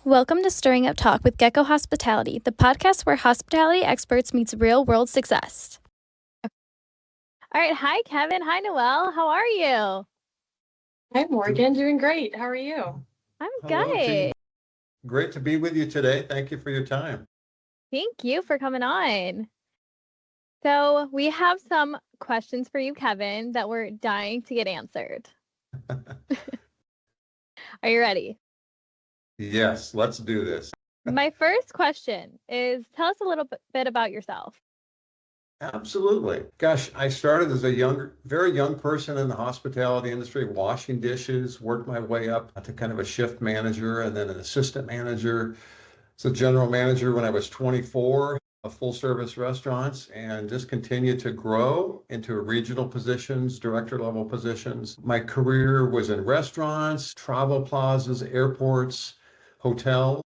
Welcome to Stirring Up Talk with Gecko Hospitality, the podcast where hospitality experts meets real-world success. All right. Hi, Kevin. Hi, Noelle. How are you? Hi, Morgan. Doing great. How are you? I'm Hello, good. team. Great to be with you today. Thank you for your time. Thank you for coming on. So we have some questions for you, Kevin, that we're dying to get answered. Are you ready? Yes, let's do this. My first question is, tell us a little bit about yourself. Absolutely. Gosh, I started as a very young person in the hospitality industry, washing dishes, worked my way up to kind of a shift manager and then an assistant manager. So general manager when I was 24 of full service restaurants and just continued to grow into regional positions, director level positions. My career was in restaurants, travel plazas, airports, hotels.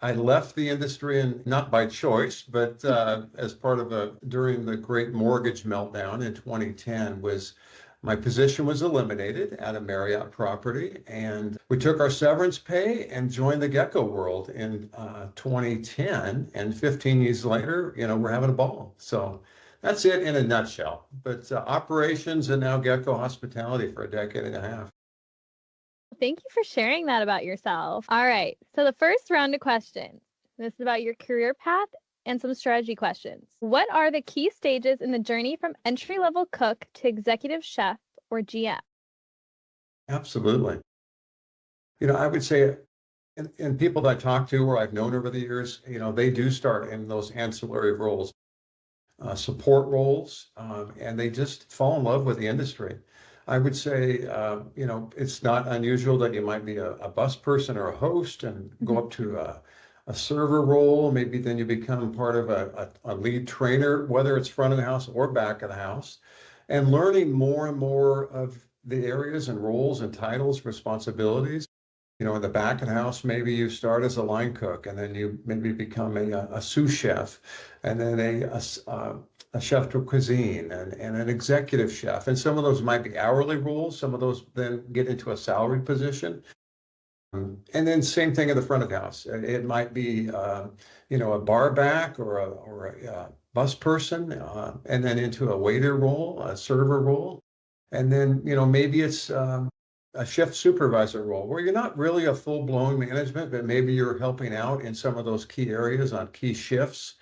I left the industry and not by choice, but as part of during the great mortgage meltdown in 2010 was my position was eliminated at a Marriott property, and we took our severance pay and joined the Gecko world in 2010. And 15 years later, we're having a ball. So that's it in a nutshell. But operations and now Gecko Hospitality for a decade and a half. Thank you for sharing that about yourself. All right. So the first round of questions, this is about your career path and some strategy questions. What are the key stages in the journey from entry-level cook to executive chef or GM? Absolutely. I would say, and people that I talk to or I've known over the years, they do start in those ancillary roles, support roles, and they just fall in love with the industry. I would say, it's not unusual that you might be a bus person or a host and go up to a server role. Maybe then you become part of a lead trainer, whether it's front of the house or back of the house, and learning more and more of the areas and roles and titles, responsibilities. In the back of the house, maybe you start as a line cook and then you maybe become a sous chef and then a chef de cuisine and an executive chef. And some of those might be hourly roles. Some of those then get into a salaried position. And then same thing in the front of the house. It might be, a bar back or a bus person, and then into a waiter role, a server role. And then, maybe it's a shift supervisor role where you're not really a full-blown management, but maybe you're helping out in some of those key areas on key shifts.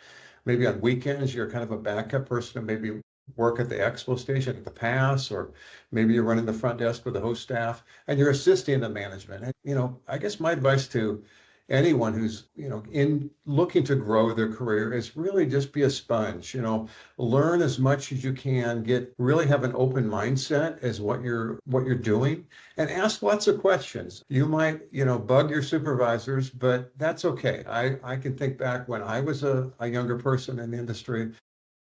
Maybe on weekends, you're kind of a backup person to maybe work at the expo station at the pass, or maybe you're running the front desk with the host staff and you're assisting the management. And, I guess my advice to anyone who's, in looking to grow their career is really just be a sponge, learn as much as you can, really have an open mindset as what you're doing, and ask lots of questions. You might, bug your supervisors, but that's okay. I can think back when I was a younger person in the industry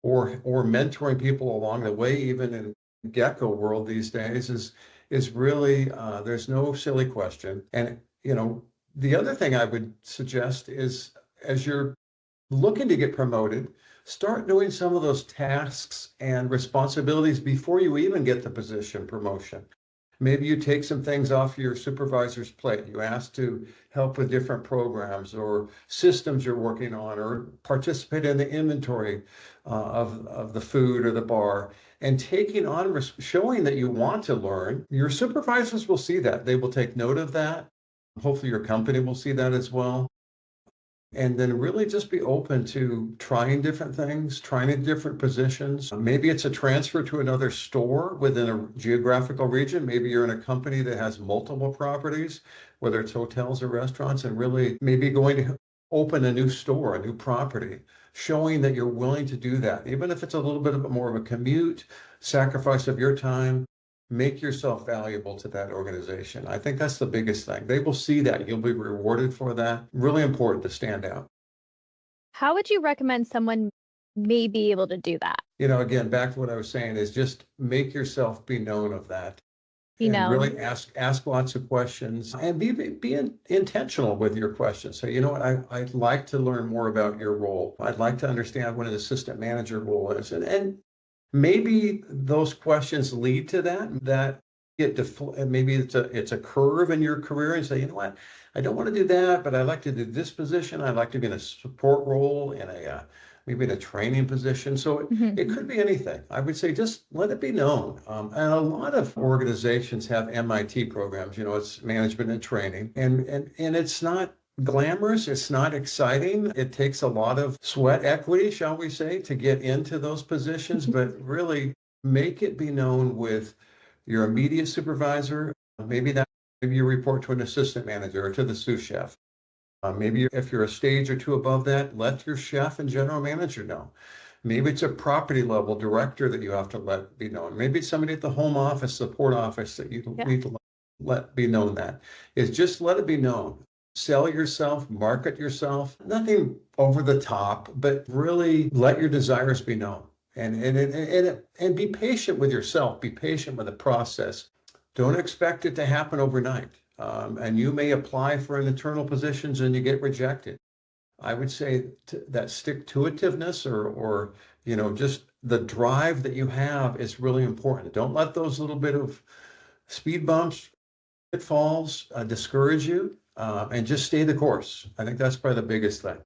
or mentoring people along the way, even in Gecko world these days is really there's no silly question. And the other thing I would suggest is as you're looking to get promoted, start doing some of those tasks and responsibilities before you even get the position promotion. Maybe you take some things off your supervisor's plate. You ask to help with different programs or systems you're working on, or participate in the inventory of the food or the bar. And taking on, showing that you want to learn, your supervisors will see that. They will take note of that. Hopefully your company will see that as well. And then really just be open to trying different things, trying different positions. Maybe it's a transfer to another store within a geographical region. Maybe you're in a company that has multiple properties, whether it's hotels or restaurants, and really maybe going to open a new store, a new property, showing that you're willing to do that, even if it's a little bit more of a commute, sacrifice of your time. Make yourself valuable to that organization. I think that's the biggest thing. They will see that. You'll be rewarded for that. Really important to stand out. How would you recommend someone may be able to do that? Again, back to what I was saying is just make yourself be known of that. And really ask lots of questions and be intentional with your questions. So, what, I'd like to learn more about your role. I'd like to understand what an assistant manager role is. And maybe those questions lead to that maybe it's a curve in your career and say, you know what, I don't want to do that, but I like to do this position. I'd like to be in a support role in maybe in a training position. So it could be anything. I would say just let it be known. And a lot of organizations have MIT programs, it's management and training, and it's not glamorous. It's not exciting. It takes a lot of sweat equity, shall we say, to get into those positions, but really make it be known with your immediate supervisor. Maybe you report to an assistant manager or to the sous chef. Maybe if you're a stage or two above that, let your chef and general manager know. Maybe it's a property level director that you have to let be known. Maybe it's somebody at the home office, support office that you need to let be known. That is, just let it be known. Sell yourself, market yourself, nothing over the top, but really let your desires be known. And be patient with yourself, be patient with the process. Don't expect it to happen overnight. And you may apply for an internal positions and you get rejected. I would say that stick-to-itiveness or just the drive that you have is really important. Don't let those little bit of speed bumps, pitfalls discourage you, and just stay the course. I think that's probably the biggest thing.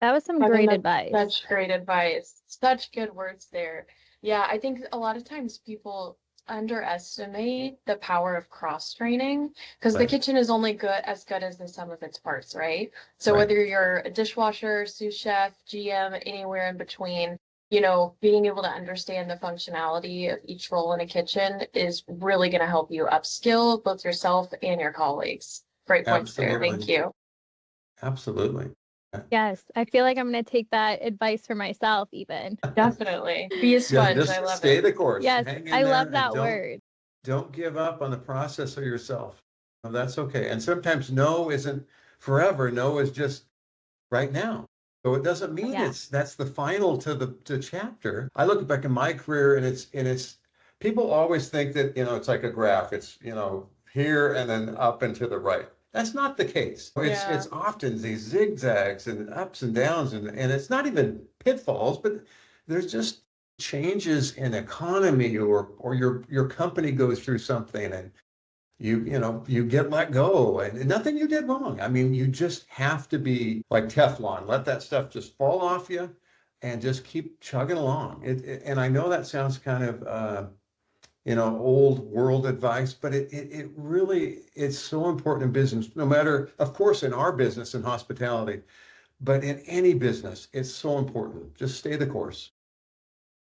That was some great advice. That's great advice. Such good words there. Yeah, I think a lot of times people underestimate the power of cross training because the kitchen is only as good as the sum of its parts, right? So whether you're a dishwasher, sous chef, GM, anywhere in between, being able to understand the functionality of each role in a kitchen is really going to help you upskill both yourself and your colleagues. Great points there. Thank you. Absolutely. Yes, I feel like I'm going to take that advice for myself even. Definitely. Be a sponge. Just I love stay it. the course. Yes, Hang in I there love that word. Don't give up on the process of yourself. No, that's okay. And sometimes no isn't forever. No is just right now. So it doesn't mean that's the final to the chapter. I look back in my career and it's people always think that, it's like a graph. It's, here and then up and to the right. That's not the case. It's often these zigzags and ups and downs, and it's not even pitfalls, but there's just changes in economy or your company goes through something and you get let go and nothing you did wrong. I mean, you just have to be like Teflon, let that stuff just fall off you and just keep chugging along. And I know that sounds kind of old world advice, but it really, it's so important in business, no matter, of course, in our business in hospitality, but in any business, it's so important. Just stay the course.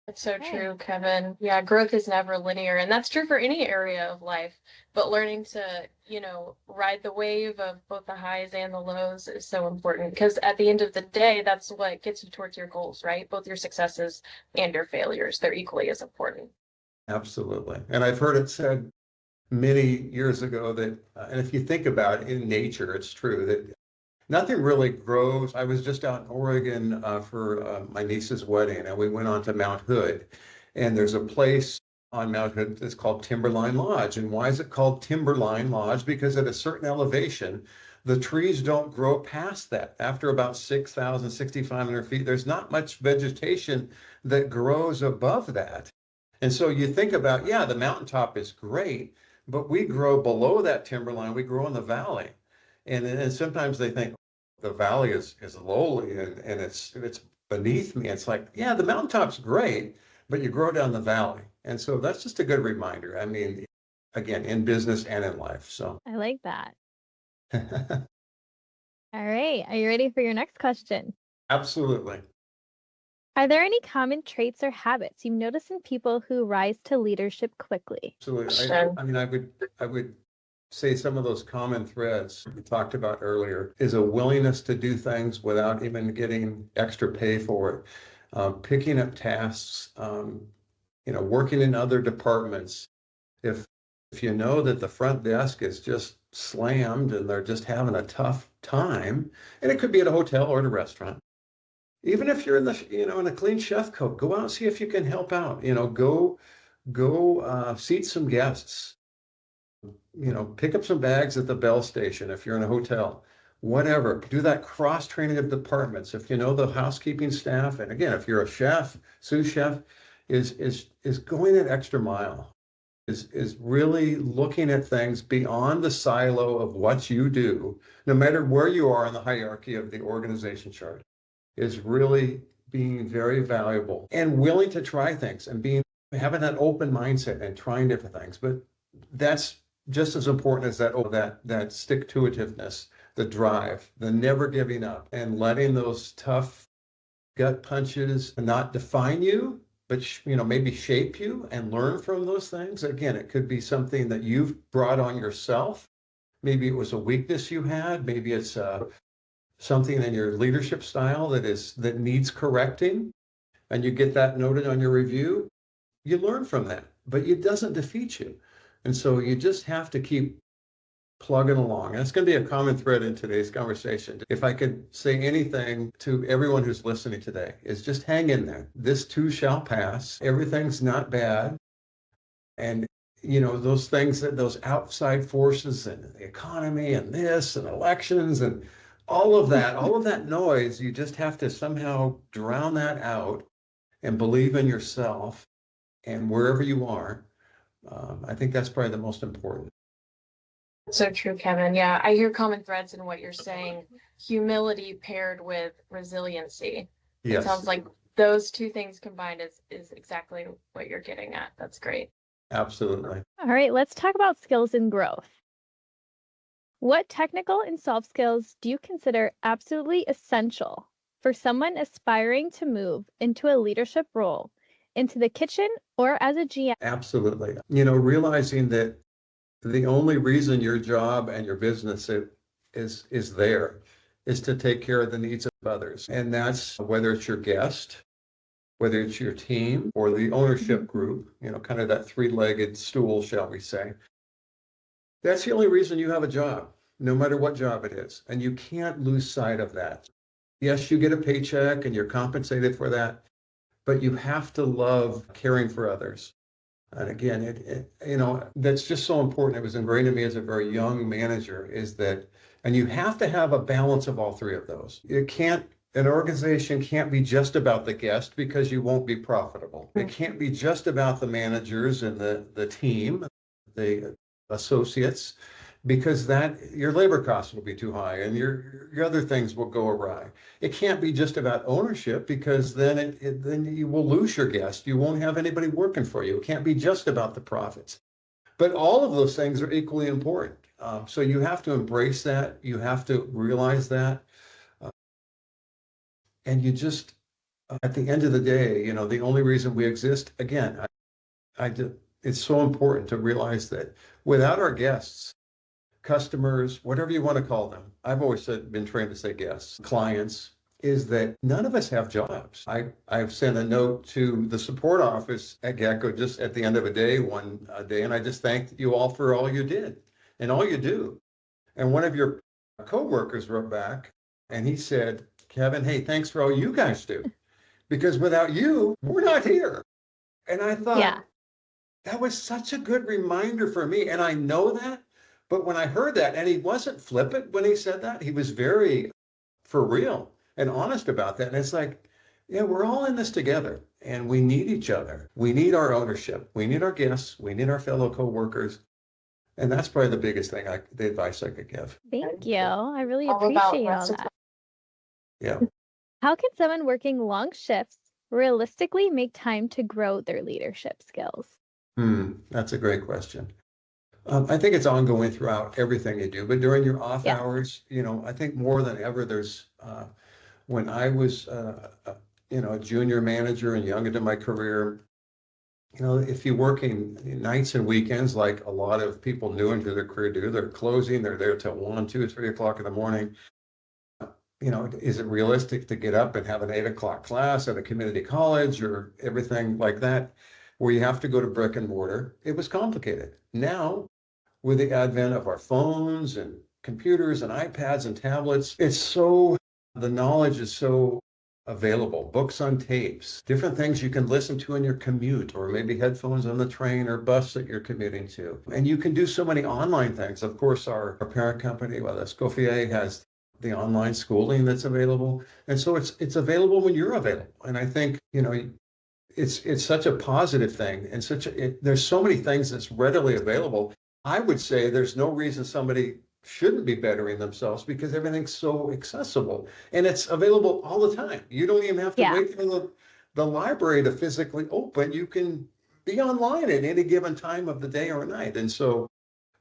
That's so true, Kevin. Yeah, growth is never linear, and that's true for any area of life. But learning to, ride the wave of both the highs and the lows is so important because at the end of the day, that's what gets you towards your goals, right? Both your successes and your failures, they're equally as important. Absolutely. And I've heard it said many years ago that, and if you think about it in nature, it's true that nothing really grows. I was just out in Oregon for my niece's wedding, and we went on to Mount Hood. And there's a place on Mount Hood that's called Timberline Lodge. And why is it called Timberline Lodge? Because at a certain elevation, the trees don't grow past that. After about 6,000, 6,500 feet, there's not much vegetation that grows above that. And so you think about, the mountaintop is great, but we grow below that timberline. We grow in the valley. And sometimes they think the valley is lowly and it's beneath me. It's like, the mountaintop's great, but you grow down the valley. And so that's just a good reminder. I mean, again, in business and in life. So I like that. All right. Are you ready for your next question? Absolutely. Are there any common traits or habits you've noticed in people who rise to leadership quickly? Absolutely. I mean, I would say some of those common threads we talked about earlier is a willingness to do things without even getting extra pay for it. Picking up tasks, working in other departments. If you know that the front desk is just slammed and they're just having a tough time, and it could be at a hotel or at a restaurant. Even if you're in in a clean chef coat, go out and see if you can help out. Go seat some guests. Pick up some bags at the bell station if you're in a hotel. Whatever. Do that cross training of departments. If you know the housekeeping staff, and again, if you're a chef, sous chef, is going an extra mile is really looking at things beyond the silo of what you do, no matter where you are in the hierarchy of the organization chart, is really being very valuable and willing to try things and having that open mindset and trying different things. But that's just as important as that stick-to-itiveness, the drive, the never giving up, and letting those tough gut punches not define you, but maybe shape you and learn from those things. Again, it could be something that you've brought on yourself. Maybe it was a weakness you had. Maybe it's something in your leadership style that needs correcting, and you get that noted on your review. You learn from that, but it doesn't defeat you. And so you just have to keep plugging along. And it's going to be a common thread in today's conversation. If I could say anything to everyone who's listening today, is just hang in there. This too shall pass. Everything's not bad. And those things, those outside forces and the economy and this and elections and all of that noise, you just have to somehow drown that out and believe in yourself and wherever you are. I think that's probably the most important. So true, Kevin. Yeah, I hear common threads in what you're saying. Humility paired with resiliency. Yes. It sounds like those two things combined is exactly what you're getting at. That's great. Absolutely. All right, let's talk about skills and growth. What technical and soft skills do you consider absolutely essential for someone aspiring to move into a leadership role, into the kitchen or as a GM? Absolutely. Realizing that the only reason your job and your business is there is to take care of the needs of others. And that's whether it's your guest, whether it's your team or the ownership group, kind of that three-legged stool, shall we say. That's the only reason you have a job, no matter what job it is. And you can't lose sight of that. Yes, you get a paycheck and you're compensated for that, but you have to love caring for others. And again, that's just so important. It was ingrained in me as a very young manager and you have to have a balance of all three of those. An organization can't be just about the guest because you won't be profitable. It can't be just about the managers and the team, the associates, because your labor costs will be too high and your other things will go awry. It can't be just about ownership because then you will lose your guest. You won't have anybody working for you. It can't be just about the profits. But all of those things are equally important. So you have to embrace that. You have to realize that. And you just, at the end of the day, the only reason we exist, again, it's so important to realize that without our guests, customers, whatever you want to call them, I've always been trained to say guests, clients, is that none of us have jobs. I've sent a note to the support office at Gecko just at the end of one day, and I just thanked you all for all you did and all you do. And one of your coworkers wrote back and he said, Kevin, hey, thanks for all you guys do, because without you, we're not here. And I thought, that was such a good reminder for me. And I know that. But when I heard that, and he wasn't flippant when he said that, he was very for real and honest about that. And it's like, yeah, we're all in this together and we need each other. We need our ownership. We need our guests. We need our fellow coworkers. And that's probably the biggest thing, the advice I could give. Thank you. I really appreciate all that. Yeah. How can someone working long shifts realistically make time to grow their leadership skills? That's a great question. I think it's ongoing throughout everything you do, but during your off hours, I think more than ever, when I was, a junior manager and young into my career, if you're working nights and weekends, like a lot of people new into their career do, they're closing, they're there till 1, 2, 3 o'clock in the morning. Is it realistic to get up and have an 8 o'clock class at a community college or everything like that, where you have to go to brick and mortar? It was complicated. Now, with the advent of our phones and computers and iPads and tablets, the knowledge is so available. Books on tapes, different things you can listen to in your commute, or maybe headphones on the train or bus that you're commuting to. And you can do so many online things. Of course, our parent company, Escoffier, has the online schooling that's available. And so it's available when you're available. And I think, it's such a positive thing, and there's so many things that's readily available. I would say there's no reason somebody shouldn't be bettering themselves because everything's so accessible and it's available all the time. You don't even have to Yeah. wait for the library to physically open. You can be online at any given time of the day or night. And so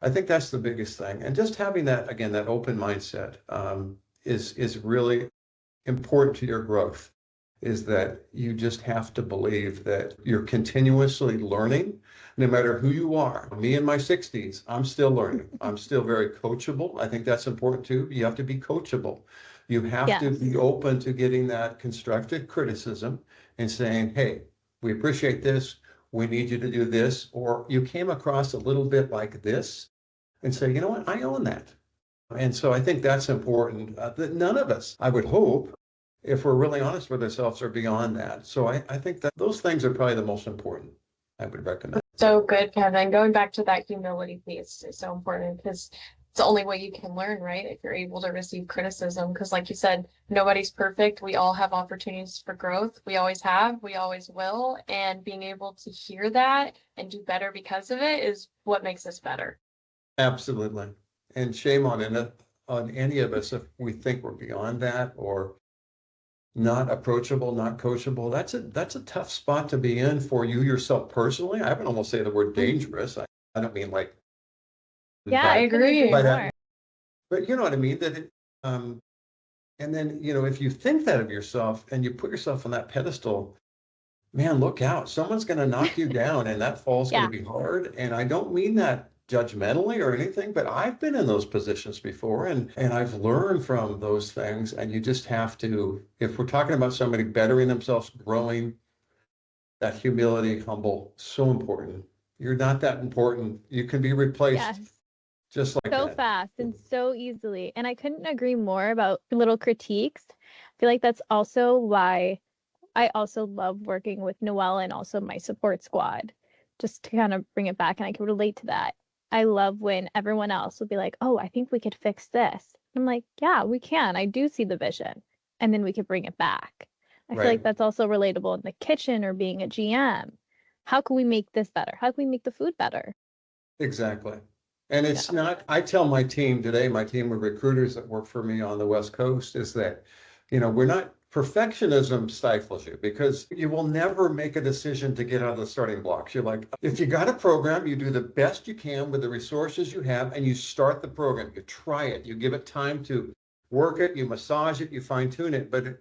I think that's the biggest thing. And just having that, again, that open mindset is really important to your growth, is that you just have to believe that you're continuously learning, no matter who you are. Me in my 60s, I'm still learning. I'm still very coachable. I think that's important too. You have to be coachable. You have to Yes. be open to getting that constructive criticism and saying, hey, we appreciate this. We need you to do this. Or you came across a little bit like this, and say, you know what, I own that. And so I think that's important, that none of us, I would hope, if we're really honest with ourselves, are beyond that. So I think that those things are probably the most important, I would recommend. So good, Kevin. Going back to that humility piece is so important because it's the only way you can learn, right? If you're able to receive criticism, because like you said, nobody's perfect. We all have opportunities for growth. We always have, we always will. And being able to hear that and do better because of it is what makes us better. Absolutely. And shame on on any of us if we think we're beyond that or not approachable, not coachable. That's a tough spot to be in for you yourself personally. I would almost say the word dangerous. I don't mean like Yeah, I but agree. more. but you know what I mean? That it and then, you know, if you think that of yourself and you put yourself on that pedestal, man, look out. Someone's going to knock you down and that fall's going Yeah. to be hard. And I don't mean that judgmentally or anything, but I've been in those positions before and I've learned from those things. And you just have to, if we're talking about somebody bettering themselves, growing, that humility, humble, so important. You're not that important. You can be replaced Yes. just like So that. fast and so easily. And I couldn't agree more about little critiques. I feel like that's also why I also love working with Noelle and also my support squad, just to kind of bring it back. And I can relate to that. I love when everyone else will be like, oh, I think we could fix this. I'm like, yeah, we can. I do see the vision. And then we could bring it back. I feel like Right. that's also relatable in the kitchen or being a GM. How can we make this better? How can we make the food better? Exactly. And it's Yeah. not, I tell my team today, my team of recruiters that work for me on the West Coast is that, you know, we're not, perfectionism stifles you because you will never make a decision to get out of the starting blocks. You're like, if you got a program, you do the best you can with the resources you have and you start the program, you try it, you give it time to work it, you massage it, you fine tune it. But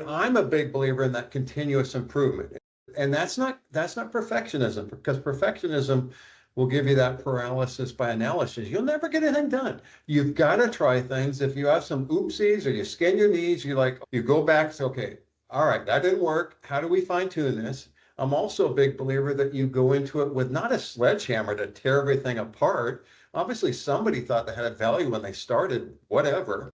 I'm a big believer in that continuous improvement. And that's not perfectionism because perfectionism will give you that paralysis by analysis. You'll never get anything done. You've got to try things. If you have some oopsies or you skin your knees, you go back, say, okay, all right, that didn't work. How do we fine tune this? I'm also a big believer that you go into it with not a sledgehammer to tear everything apart. Obviously, somebody thought they had a value when they started, whatever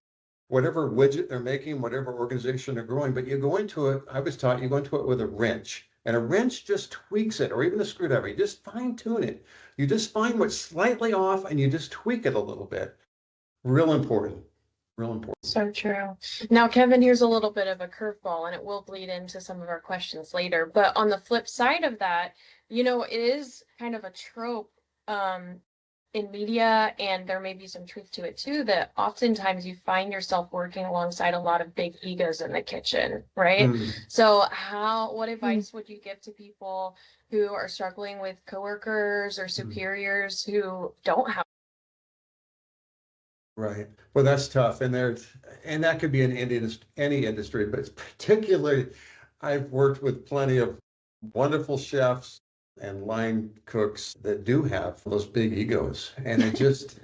widget they're making, whatever organization they're growing, but you go into it, I was taught you go into it with a wrench. And a wrench just tweaks it, or even a screwdriver. You just fine tune it. You just find what's slightly off and you just tweak it a little bit. Real important. Real important. So true. Now, Kevin, here's a little bit of a curveball, and it will bleed into some of our questions later. But on the flip side of that, it is kind of a trope in media, and there may be some truth to it too, that oftentimes you find yourself working alongside a lot of big egos in the kitchen, right? So what advice would you give to people who are struggling with coworkers or superiors who don't have? Right. Well, that's tough. And that could be in any industry, but particularly I've worked with plenty of wonderful chefs and line cooks that do have those big egos. And it just,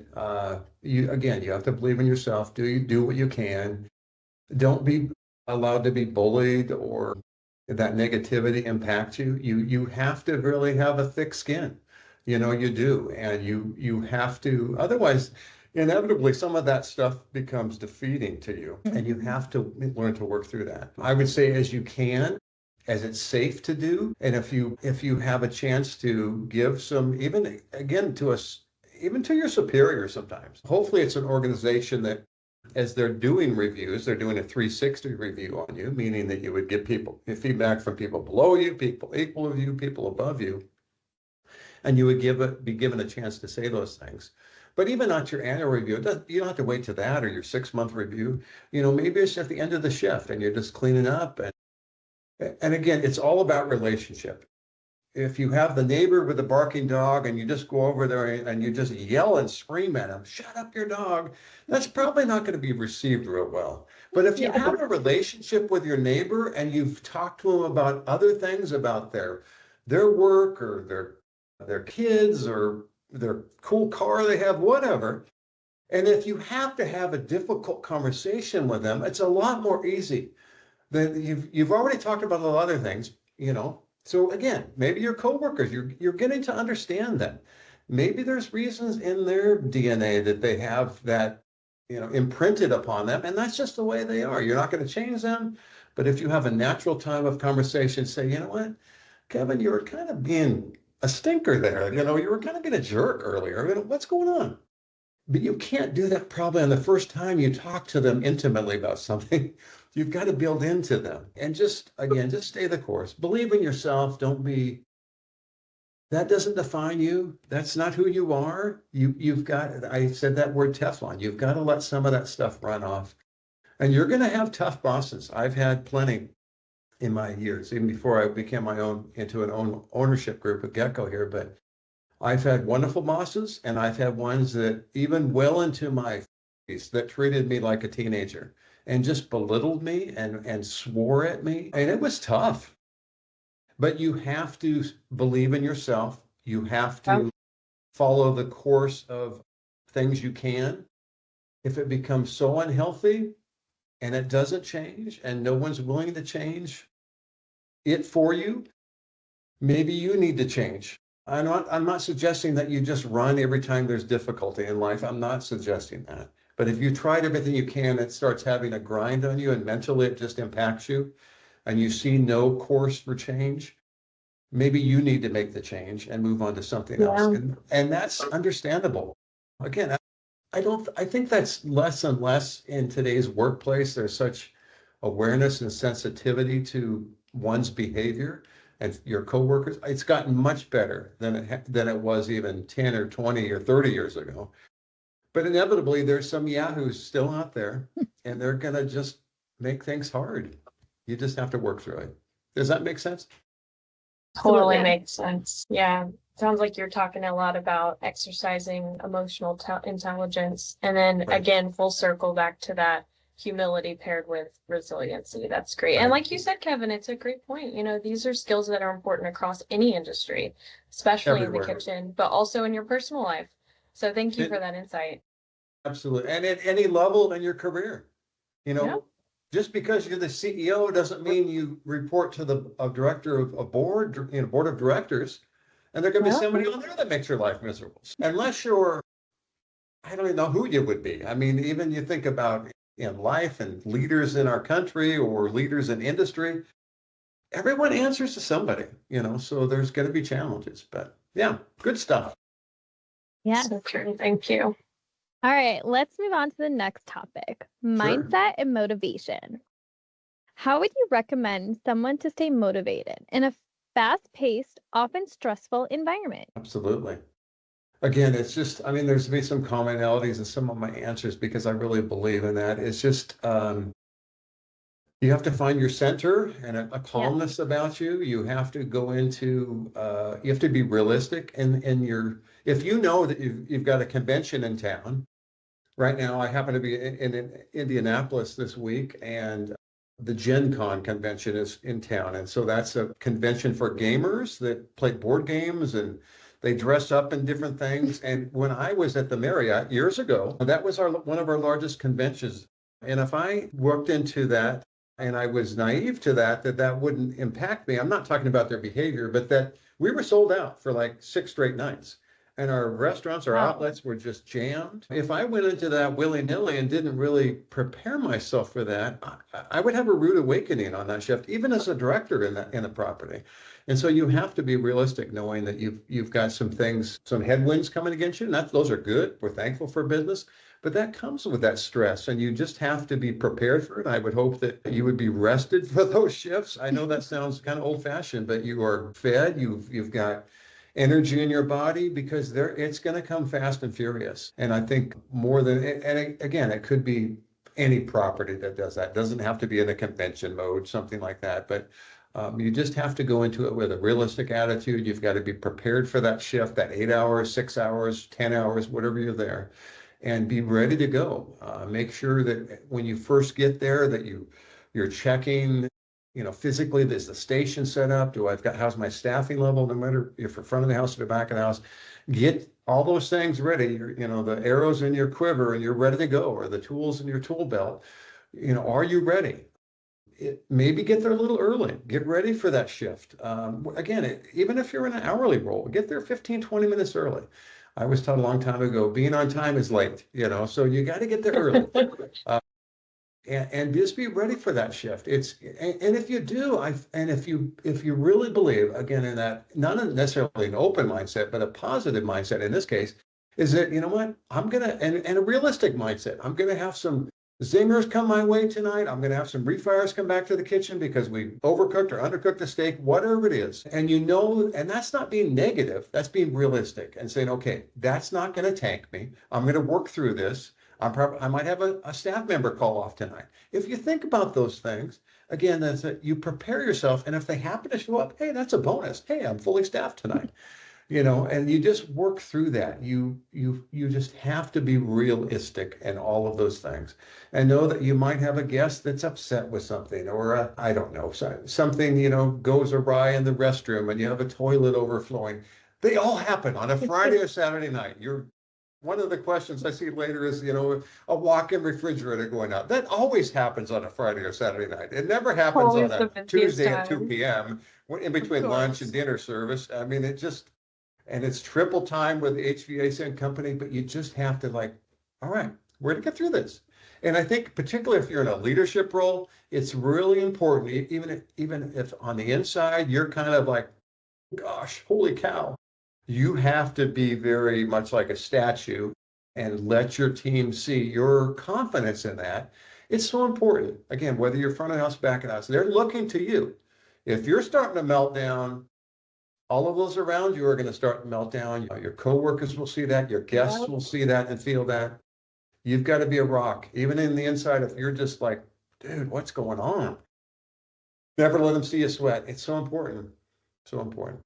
you have to believe in yourself. Do what you can. Don't be allowed to be bullied or that negativity impact you. You have to really have a thick skin. You do. And you have to, otherwise, inevitably some of that stuff becomes defeating to you. And you have to learn to work through that. I would say as you can, as it's safe to do. And if you have a chance to give some, even again to us, even to your superior sometimes. Hopefully it's an organization that as they're doing reviews, they're doing a 360 review on you, meaning that you would get people feedback from people below you, people equal to you, people above you, and you would be given a chance to say those things. But even not your annual review, you don't have to wait to that or your 6-month review. Maybe it's at the end of the shift and you're just cleaning up. And again, it's all about relationship. If you have the neighbor with the barking dog and you just go over there and you just yell and scream at him, shut up your dog, that's probably not going to be received real well. But if you have a relationship with your neighbor and you've talked to them about other things, about their work or their kids or their cool car they have, whatever, and if you have to have a difficult conversation with them, it's a lot more easy. Then you've already talked about a lot of things. So again, maybe your coworkers, you're getting to understand them. Maybe there's reasons in their DNA that they have that, imprinted upon them, and that's just the way they are. You're not going to change them. But if you have a natural time of conversation, say, you know what, Kevin, you were kind of being a stinker there. You were kind of being a jerk earlier. What's going on? But you can't do that probably on the first time you talk to them intimately about something. You've got to build into them and just stay the course. Believe in yourself. That doesn't define you. That's not who you are. I said that word Teflon. You've got to let some of that stuff run off. And you're going to have tough bosses. I've had plenty in my years, even before I became into an ownership group with Gecko here. But I've had wonderful bosses, and I've had ones that even well into my 50s that treated me like a teenager and just belittled me and swore at me. And it was tough. But you have to believe in yourself. You have to follow the course of things you can. If it becomes so unhealthy and it doesn't change and no one's willing to change it for you, maybe you need to change. I'm not suggesting that you just run every time there's difficulty in life. I'm not suggesting that. But if you tried everything you can, it starts having a grind on you and mentally it just impacts you and you see no course for change, maybe you need to make the change and move on to something else. And that's understandable. Again, I think that's less and less in today's workplace. There's such awareness and sensitivity to one's behavior and your coworkers. It's gotten much better than it was even 10 or 20 or 30 years ago. But inevitably, there's some yahoos still out there, and they're going to just make things hard. You just have to work through it. Does that make sense? Totally makes sense. Yeah. Sounds like you're talking a lot about exercising emotional intelligence. And then again, full circle back to that humility paired with resiliency. That's great. And like you said, Kevin, it's a great point. These are skills that are important across any industry, especially in the kitchen, but also in your personal life. So thank you for that insight. Absolutely. And at any level in your career, just because you're the CEO doesn't mean you report to the director of a board, board of directors, and there's going to be somebody on there that makes your life miserable. Unless I don't even know who you would be. I mean, even you think about in life and leaders in our country or leaders in industry, everyone answers to somebody, so there's going to be challenges. But yeah, good stuff. Yeah. So true. Thank you. All right, let's move on to the next topic, mindset and motivation. How would you recommend someone to stay motivated in a fast-paced, often stressful environment? Absolutely. Again, it's just, there's been some commonalities in some of my answers because I really believe in that. It's just, you have to find your center and a calmness about you. You have to go into, you have to be realistic if you know that you've got a convention in town. Right now, I happen to be in Indianapolis this week, and the Gen Con convention is in town. And so that's a convention for gamers that play board games and they dress up in different things. And when I was at the Marriott years ago, that was one of our largest conventions. And if I worked into that and I was naive to that wouldn't impact me. I'm not talking about their behavior, but that we were sold out for like 6 straight nights. And our restaurants, our outlets were just jammed. If I went into that willy-nilly and didn't really prepare myself for that, I would have a rude awakening on that shift, even as a director in the property. And so you have to be realistic, knowing that you've got some headwinds coming against you. And those are good. We're thankful for business. But that comes with that stress, and you just have to be prepared for it. I would hope that you would be rested for those shifts. I know that sounds kind of old-fashioned, but you are fed, you've got energy in your body, because it's going to come fast and furious. And I think more than, and again, it could be any property that does that. It doesn't have to be in a convention mode, something like that. But you just have to go into it with a realistic attitude. You've got to be prepared for that shift, that 8 hours, 6 hours, 10 hours, whatever you're there, and be ready to go. Make sure that when you first get there, that you're checking, physically, there's the station set up. How's my staffing level, no matter if you're front of the house or the back of the house. Get all those things ready, the arrows in your quiver, and you're ready to go, or the tools in your tool belt. Are you ready? Maybe get there a little early. Get ready for that shift. Again, even if you're in an hourly role, get there 15, 20 minutes early. I was taught a long time ago, being on time is late, so you got to get there early. And just be ready for that shift. And if you do, if you really believe, again, in that, not necessarily an open mindset, but a positive mindset in this case, is that, what, and a realistic mindset, I'm gonna have some zingers come my way tonight. I'm gonna have some refires come back to the kitchen because we overcooked or undercooked the steak, whatever it is. And and that's not being negative, that's being realistic and saying, okay, that's not gonna tank me. I'm gonna work through this. I might have a staff member call off tonight. If you think about those things, again, that's it. You prepare yourself, and if they happen to show up, hey, that's a bonus. Hey, I'm fully staffed tonight. And you just work through that. You just have to be realistic in all of those things, and know that you might have a guest that's upset with something, or I don't know, something goes awry in the restroom, and you have a toilet overflowing. They all happen on a Friday or Saturday night. One of the questions I see later is, a walk-in refrigerator going out. That always happens on a Friday or Saturday night. It never happens Always on the a busiest Tuesday at time. 2 p.m. in between lunch and dinner service. I mean, and it's triple time with the HVAC company, but you just have to all right, we're going to get through this. And I think particularly if you're in a leadership role, it's really important, even if on the inside, you're kind of like, gosh, holy cow. You have to be very much like a statue and let your team see your confidence in that. It's so important. Again, whether you're front of the house, back of the house, they're looking to you. If you're starting to melt down, all of those around you are going to start to melt down. Your coworkers will see that. Your guests will see that and feel that. You've got to be a rock. Even in the inside, if you're just like, dude, what's going on? Never let them see you sweat. It's so important. So important.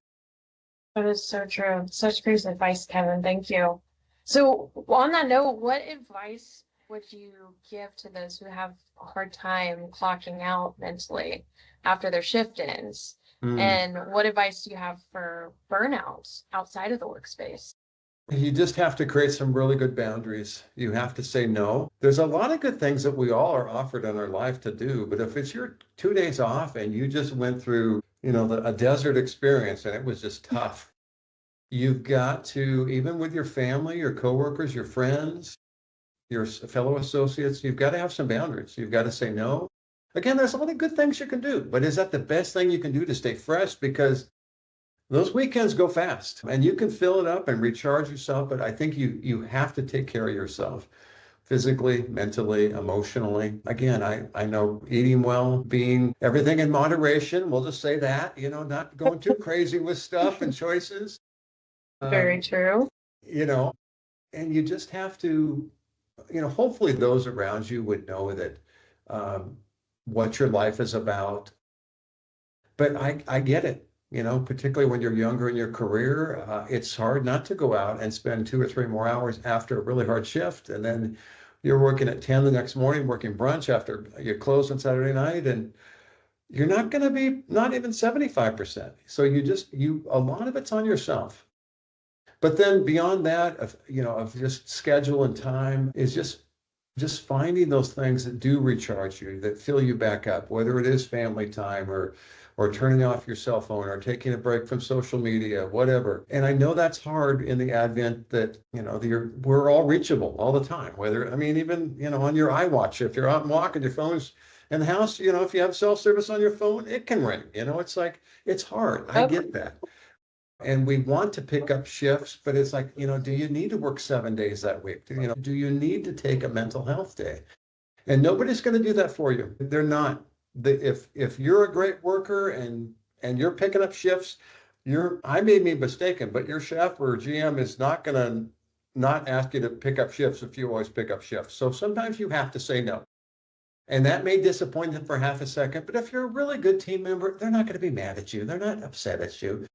That is so true. Such great advice, Kevin. Thank you. So, on that note, what advice would you give to those who have a hard time clocking out mentally after their shift ends? And what advice do you have for burnout outside of the workspace? You just have to create some really good boundaries. You have to say no. There's a lot of good things that we all are offered in our life to do, but if it's your 2 days off and you just went through, a desert experience and it was just tough, you've got to, even with your family, your coworkers, your friends, your fellow associates, you've got to have some boundaries. You've got to say no. Again, there's a lot of good things you can do, but is that the best thing you can do to stay fresh? Because those weekends go fast and you can fill it up and recharge yourself, but I think you have to take care of yourself physically, mentally, emotionally. Again, I know eating well, being everything in moderation, we'll just say that, not going too crazy with stuff and choices. Very true. And you just have to, hopefully those around you would know that what your life is about. But I get it, particularly when you're younger in your career, it's hard not to go out and spend 2 or 3 more hours after a really hard shift. And then you're working at 10 the next morning, working brunch after you close on Saturday night, and you're not going to be not even 75%. So a lot of it's on yourself. But then beyond that, of just schedule and time is just finding those things that do recharge you, that fill you back up, whether it is family time or turning off your cell phone or taking a break from social media, whatever. And I know that's hard in the advent that, we're all reachable all the time, even, on your iWatch, if you're out and walking, your phone's in the house, if you have self-service on your phone, it can ring, it's like, it's hard. I get that. And we want to pick up shifts, but it's like, do you need to work 7 days that week? Do you need to take a mental health day? And nobody's going to do that for you. They're not. If you're a great worker and you're picking up shifts, I may be mistaken, but your chef or GM is not going to not ask you to pick up shifts if you always pick up shifts. So sometimes you have to say no. And that may disappoint them for half a second, but if you're a really good team member, they're not going to be mad at you. They're not upset at you.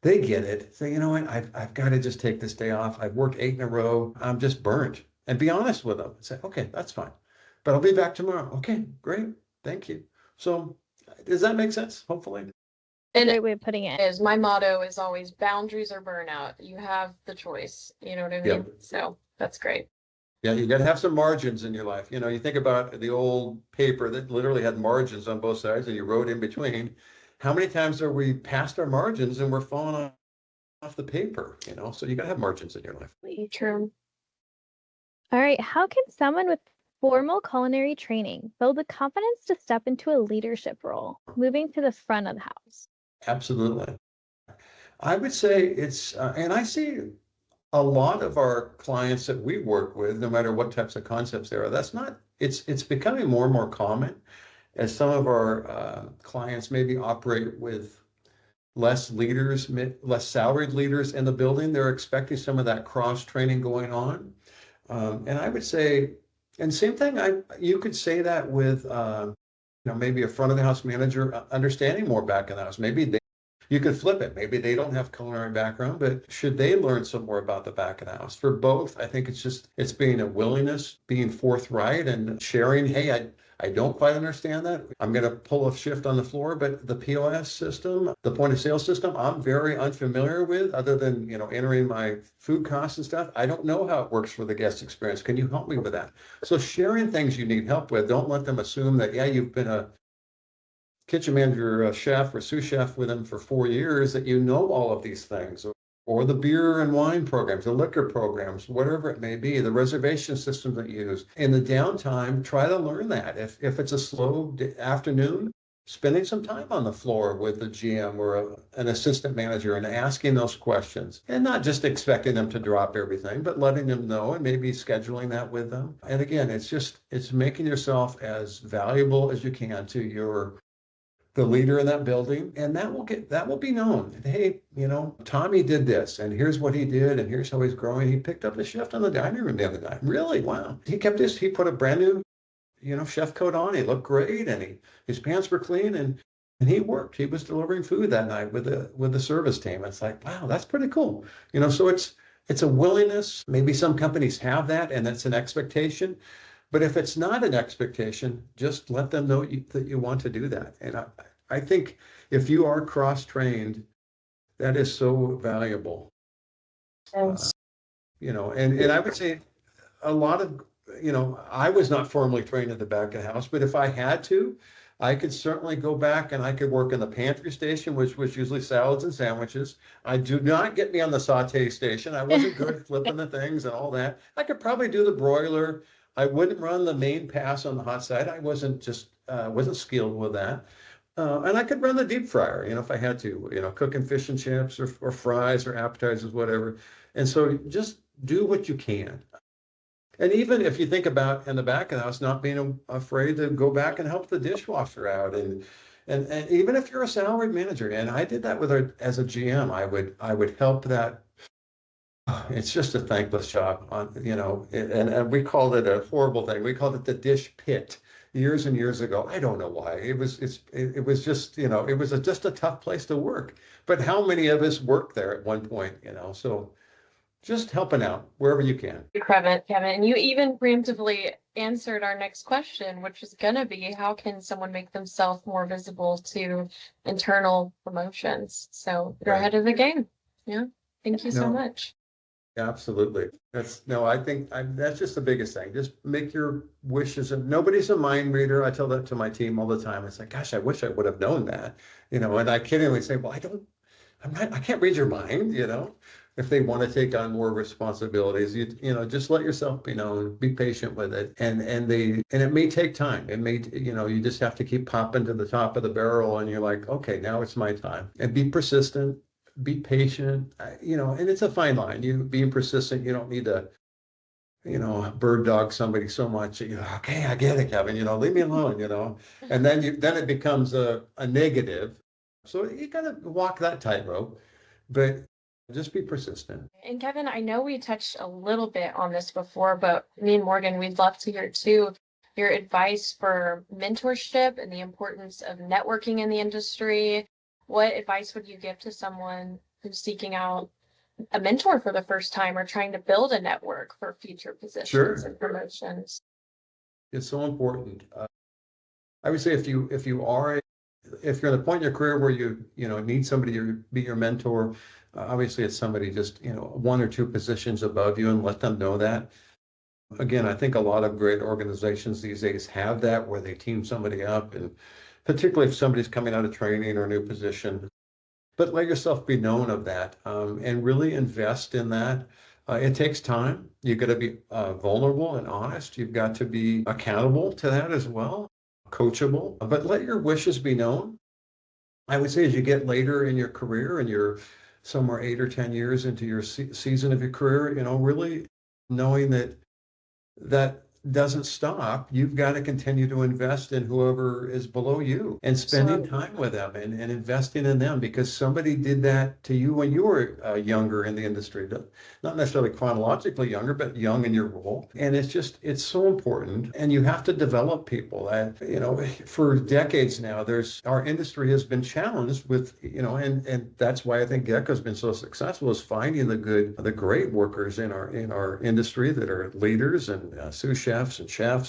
They get it. Say, you know what, I've got to just take this day off. I've worked 8 in a row. I'm just burnt. And be honest with them. Say, okay, that's fine. But I'll be back tomorrow. Okay, great. Thank you. So does that make sense? Hopefully. And Great way of putting it. is my motto is always boundaries or burnout. You have the choice. You know what I mean? Yep. So that's great. Yeah, you got to have some margins in your life. You think about the old paper that literally had margins on both sides and you wrote in between. How many times are we past our margins and we're falling off the paper, So you got to have margins in your life. True. All right. How can someone with formal culinary training build the confidence to step into a leadership role, moving to the front of the house? Absolutely. I would say it's, and I see a lot of our clients that we work with, no matter what types of concepts there are, it's becoming more and more common as some of our clients maybe operate with less leaders, less salaried leaders in the building. They're expecting some of that cross training going on. And I would say, and same thing, you could say that with, maybe a front of the house manager understanding more back of the house. You could flip it. Maybe they don't have culinary background, but should they learn some more about the back of the house? For both, I think it's being a willingness, being forthright and sharing, hey, I don't quite understand that. I'm going to pull a shift on the floor, but the POS system, the point of sale system, I'm very unfamiliar with, other than, entering my food costs and stuff. I don't know how it works for the guest experience. Can you help me with that? So sharing things you need help with, don't let them assume that, you've been a kitchen manager, a chef or sous chef with them for 4 years, that you know all of these things, or the beer and wine programs, the liquor programs, whatever it may be, the reservation system that you use. In the downtime, try to learn that. If it's a slow afternoon, spending some time on the floor with the GM or an assistant manager and asking those questions, and not just expecting them to drop everything, but letting them know and maybe scheduling that with them. And again, it's making yourself as valuable as you can to the leader in that building, and that will be known. Hey, Tommy did this, and here's what he did, and here's how he's growing. He picked up the shift on the dining room the other night. Really? Wow. He put a brand new, chef coat on. He looked great, and his pants were clean, and he worked. He was delivering food that night with the service team. It's like, wow, that's pretty cool. So it's a willingness. Maybe some companies have that, and that's an expectation. But if it's not an expectation, just let them know that you want to do that. And I think if you are cross-trained, that is so valuable. Yes. And I would say a lot of, I was not formally trained at the back of the house, but if I had to, I could certainly go back and I could work in the pantry station, which was usually salads and sandwiches. I do not get me on the saute station. I wasn't good at flipping the things and all that. I could probably do the broiler. I wouldn't run the main pass on the hot side. I wasn't skilled with that. And I could run the deep fryer, if I had to, cooking fish and chips or fries or appetizers, whatever. And so just do what you can. And even if you think about in the back of the house, not being afraid to go back and help the dishwasher out. And even if you're a salaried manager, and I did that as a GM, I would help that. It's just a thankless job, and we called it a horrible thing. We called it the dish pit years and years ago. I don't know why. It was just, it was just a tough place to work. But how many of us worked there at one point, So just helping out wherever you can. Kevin, and you even preemptively answered our next question, which is going to be, how can someone make themselves more visible to internal promotions? So you're ahead of the game. Yeah. Thank you so much. Absolutely. I think that's just the biggest thing. Just make your wishes, and nobody's a mind reader. I tell that to my team all the time. It's like, gosh, I wish I would have known that, and I kiddingly say, well, I can't read your mind, if they want to take on more responsibilities, just let yourself be known, be patient with it. And it may take time. It may, you just have to keep popping to the top of the barrel and you're like, okay, now it's my time, and be persistent. be patient, and it's a fine line. You being persistent, you don't need to, bird dog somebody so much that okay, I get it, Kevin, leave me alone, and then it becomes a negative. So you gotta walk that tightrope, but just be persistent. And Kevin, I know we touched a little bit on this before, but me and Morgan, we'd love to hear too your advice for mentorship and the importance of networking in the industry. What advice would you give to someone who's seeking out a mentor for the first time or trying to build a network for future positions Sure. and promotions? It's so important. I would say if you're at a point in your career where you need somebody to be your mentor, obviously it's somebody just one or two positions above you, and let them know that. Again, I think a lot of great organizations these days have that, where they team somebody up, and particularly if somebody's coming out of training or a new position. But let yourself be known of that, and really invest in that. It takes time. You've got to be vulnerable and honest. You've got to be accountable to that as well, coachable, but let your wishes be known. I would say as you get later in your career and you're somewhere 8 or 10 years into your season of your career, really knowing that doesn't stop. You've got to continue to invest in whoever is below you and spending time with them and investing in them, because somebody did that to you when you were younger in the industry. Not necessarily chronologically younger, but young in your role. And it's so important. And you have to develop people. For decades now, our industry has been challenged with, and that's why I think Gecko's been so successful, is finding the great workers in our industry that are leaders and sous chefs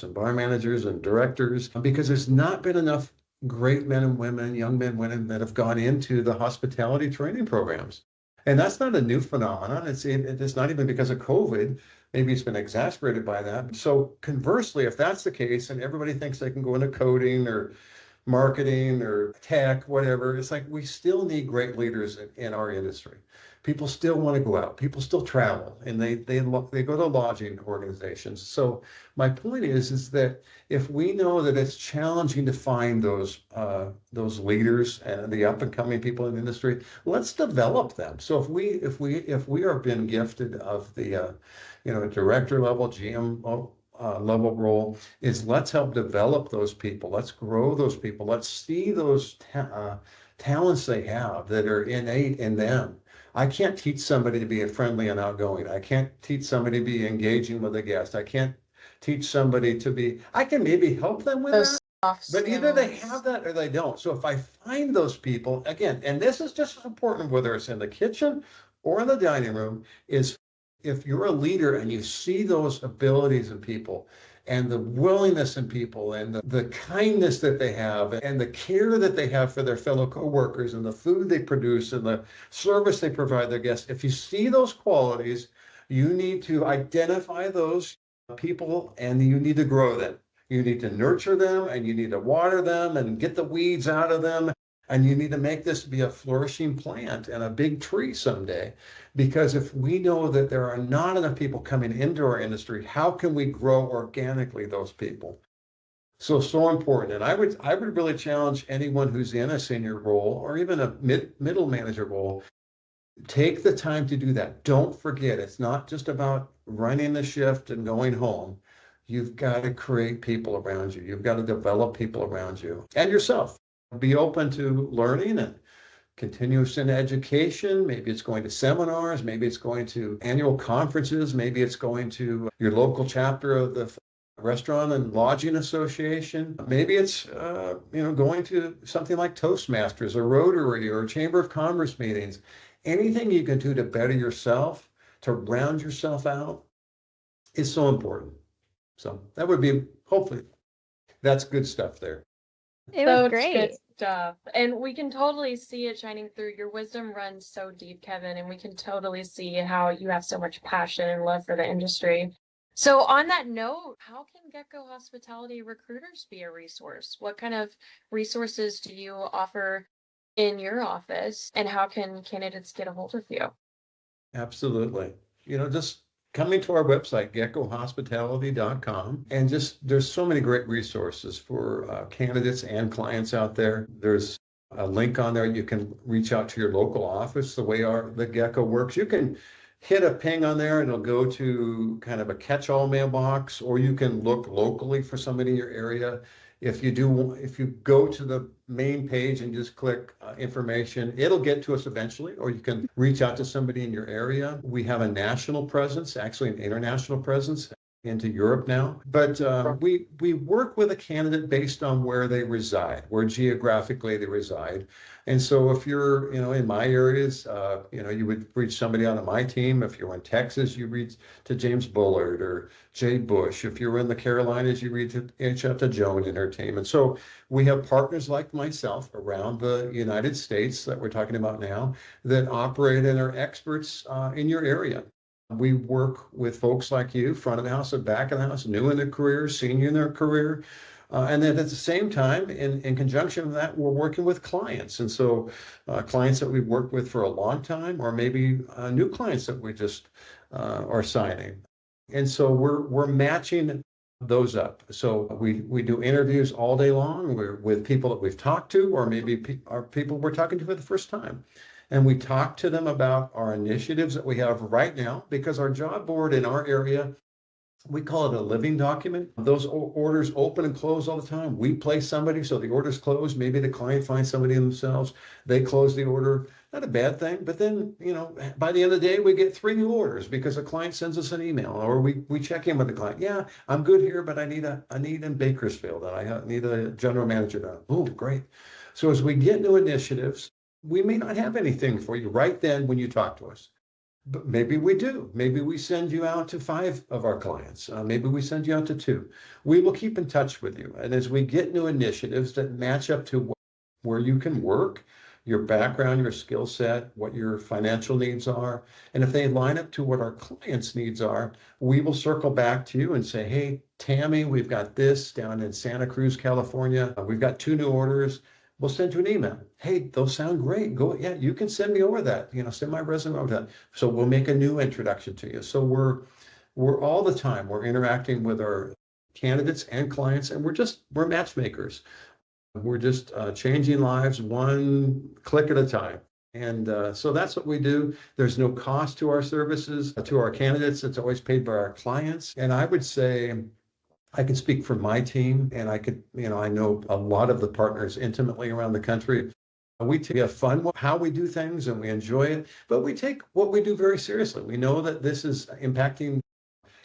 and bar managers and directors, because there's not been enough great men and women, young men and women that have gone into the hospitality training programs. And that's not a new phenomenon. It's not even because of COVID. Maybe it's been exacerbated by that. So conversely, if that's the case, and everybody thinks they can go into coding or marketing or tech, whatever, it's like we still need great leaders in our industry. People still want to go out. People still travel, and they go to lodging organizations. So my point is that if we know that it's challenging to find those leaders and the up and coming people in the industry, let's develop them. So if we are been gifted of the director level, GM level role, is let's help develop those people. Let's grow those people. Let's see those talents they have that are innate in them. I can't teach somebody to be friendly and outgoing. I can't teach somebody to be engaging with a guest. I can't teach somebody I can maybe help them with Those that, soft but either they skills. have that or they don't. So if I find those people, again, and this is just as important whether it's in the kitchen or in the dining room, is if you're a leader and you see those abilities in people and the willingness in people and the kindness that they have and the care that they have for their fellow coworkers and the food they produce and the service they provide their guests, if you see those qualities, you need to identify those people and you need to grow them. You need to nurture them and you need to water them and get the weeds out of them. And you need to make this be a flourishing plant and a big tree someday. Because if we know that there are not enough people coming into our industry, how can we grow organically those people? So important. And I would really challenge anyone who's in a senior role or even a middle manager role, take the time to do that. Don't forget, it's not just about running the shift and going home. You've got to create people around you. You've got to develop people around you and yourself. Be open to learning and continuous in education. Maybe it's going to seminars, maybe it's going to annual conferences, maybe it's going to your local chapter of the Restaurant and Lodging Association. Maybe it's going to something like Toastmasters or Rotary or Chamber of Commerce meetings. Anything you can do to better yourself, to round yourself out, is so important. So that would be, hopefully, that's good stuff there. It was So great. good stuff. And we can totally see it shining through. Your wisdom runs so deep, Kevin, and we can totally see how you have so much passion and love for the industry. So on that note, how can Gecko Hospitality recruiters be a resource? What kind of resources do you offer in your office, and how can candidates get a hold of you? Absolutely. Just coming to our website, geckohospitality.com, and there's so many great resources for candidates and clients out there. There's a link on there. You can reach out to your local office. The way the Gecko works, you can hit a ping on there and it'll go to kind of a catch-all mailbox, or you can look locally for somebody in your area. If you go to the main page and just click information, it'll get to us eventually, or you can reach out to somebody in your area. We have a national presence, actually an international presence into Europe now. But we work with a candidate based on where they reside, where geographically they reside. And so if you're, in my areas, you would reach somebody out of my team. If you're in Texas, you reach to James Bullard or Jay Bush. If you're in the Carolinas, you reach out to Joan and her team. And so we have partners like myself around the United States that we're talking about now that operate and are experts in your area. We work with folks like you, front of the house and back of the house, new in their career, senior in their career. And then at the same time, in conjunction with that, we're working with clients. And so clients that we've worked with for a long time, or maybe new clients that we just are signing. And so we're matching those up. So we do interviews all day long with people that we've talked to, or maybe are people we're talking to for the first time. And we talk to them about our initiatives that we have right now, because our job board in our area, we call it a living document. Those orders open and close all the time. We place somebody, so the order's closed. Maybe the client finds somebody themselves. They close the order. Not a bad thing. But then, by the end of the day, we get 3 new orders because a client sends us an email, or we check in with the client. Yeah, I'm good here, but I need in Bakersfield, and I need a general manager done. Oh, great. So as we get new initiatives, we may not have anything for you right then when you talk to us, but maybe we do. Maybe we send you out to 5 of our clients. Maybe we send you out to 2. We will keep in touch with you. And as we get new initiatives that match up to where you can work, your background, your skill set, what your financial needs are, and if they line up to what our clients' needs are, we will circle back to you and say, hey, Tammy, we've got this down in Santa Cruz, California. We've got 2 new orders. We'll send you an email. Hey, those sound great. Yeah, you can send me over that. Send my resume over that. So we'll make a new introduction to you. So we're all the time, we're interacting with our candidates and clients, and we're matchmakers. We're just changing lives one click at a time. And so that's what we do. There's no cost to our services, to our candidates. It's always paid by our clients. And I would say, I can speak for my team, and I know a lot of the partners intimately around the country. We have fun with how we do things and we enjoy it, but we take what we do very seriously. We know that this is impacting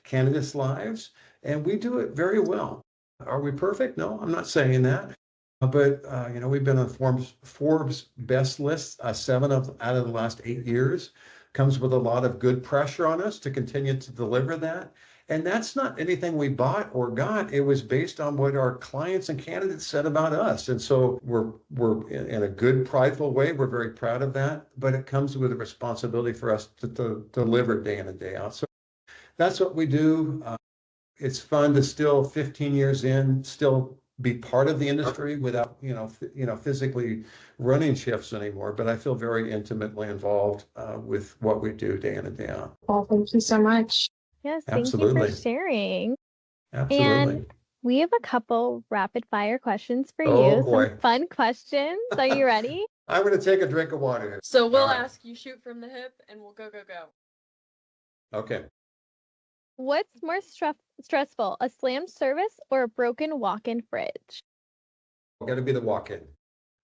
candidates' lives, and we do it very well. Are we perfect? No, I'm not saying that. But we've been on Forbes best list 7 out of the last 8 years. Comes with a lot of good pressure on us to continue to deliver that. And that's not anything we bought or got. It was based on what our clients and candidates said about us. And so we're in a good, prideful way. We're very proud of that. But it comes with a responsibility for us to deliver day in and day out. So that's what we do. It's fun to still, 15 years in, still be part of the industry without, physically running shifts anymore. But I feel very intimately involved with what we do day in and day out. Well, thank you so much. Yes, thank you for sharing. Absolutely. And we have a couple rapid fire questions for Oh, you. boy. Some fun questions. Are you ready? I'm going to take a drink of water. So we'll ask you, shoot from the hip, and we'll go. Okay. What's more stressful, a slammed service or a broken walk-in fridge? Got to be the walk-in.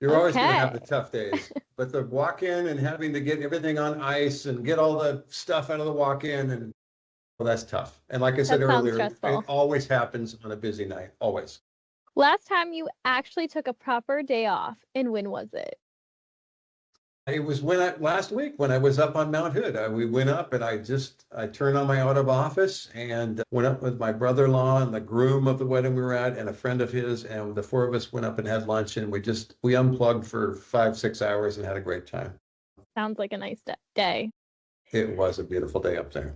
You're always going to have the tough days, but the walk-in and having to get everything on ice and get all the stuff out of the walk-in, and well, that's tough. And like I said earlier, it always happens on a busy night, always. Last time you actually took a proper day off, and when was it? It was last week when I was up on Mount Hood. We went up and I turned on my out of office and went up with my brother-in-law and the groom of the wedding we were at and a friend of his, and the 4 of us went up and had lunch, and we unplugged for 5-6 hours and had a great time. Sounds like a nice day. It was a beautiful day up there.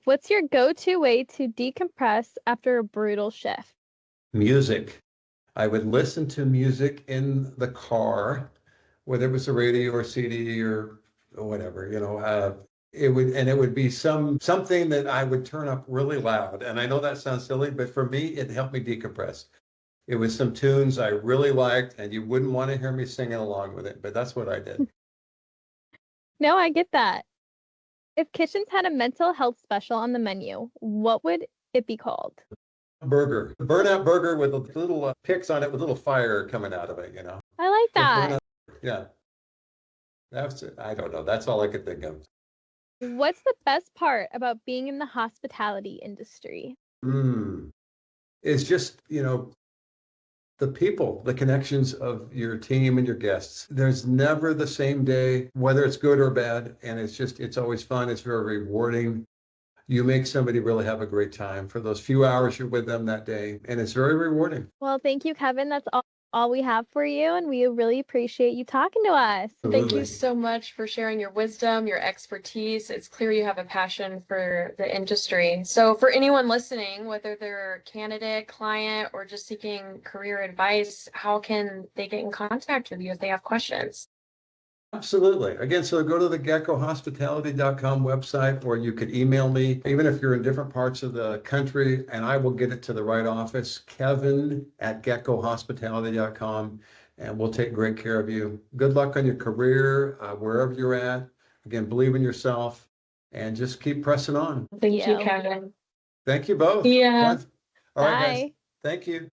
What's your go-to way to decompress after a brutal shift? Music. I would listen to music in the car, whether it was a radio or CD or whatever, it would be something that I would turn up really loud. And I know that sounds silly, but for me, it helped me decompress. It was some tunes I really liked, and you wouldn't want to hear me singing along with it, but that's what I did. No, I get that. If kitchens had a mental health special on the menu, what would it be called? Burger, burnout burger with little picks on it with little fire coming out of it, I like The that. burnout, yeah, that's it. I don't know. That's all I could think of. What's the best part about being in the hospitality industry? It's just, the people, the connections of your team and your guests. There's never the same day, whether it's good or bad. And it's always fun. It's very rewarding. You make somebody really have a great time for those few hours you're with them that day. And it's very rewarding. Well, thank you, Kevin. That's all we have for you. And we really appreciate you talking to us. Thank you so much for sharing your wisdom, your expertise. It's clear you have a passion for the industry. So for anyone listening, whether they're a candidate, client, or just seeking career advice, how can they get in contact with you if they have questions? Absolutely. Again, so go to the geckohospitality.com website, or you could email me, even if you're in different parts of the country, and I will get it to the right office, kevin@geckohospitality.com, and we'll take great care of you. Good luck on your career, wherever you're at. Again, believe in yourself and just keep pressing on. Thank you, Kevin. Thank you both. Yeah. All right, guys. Bye. Thank you.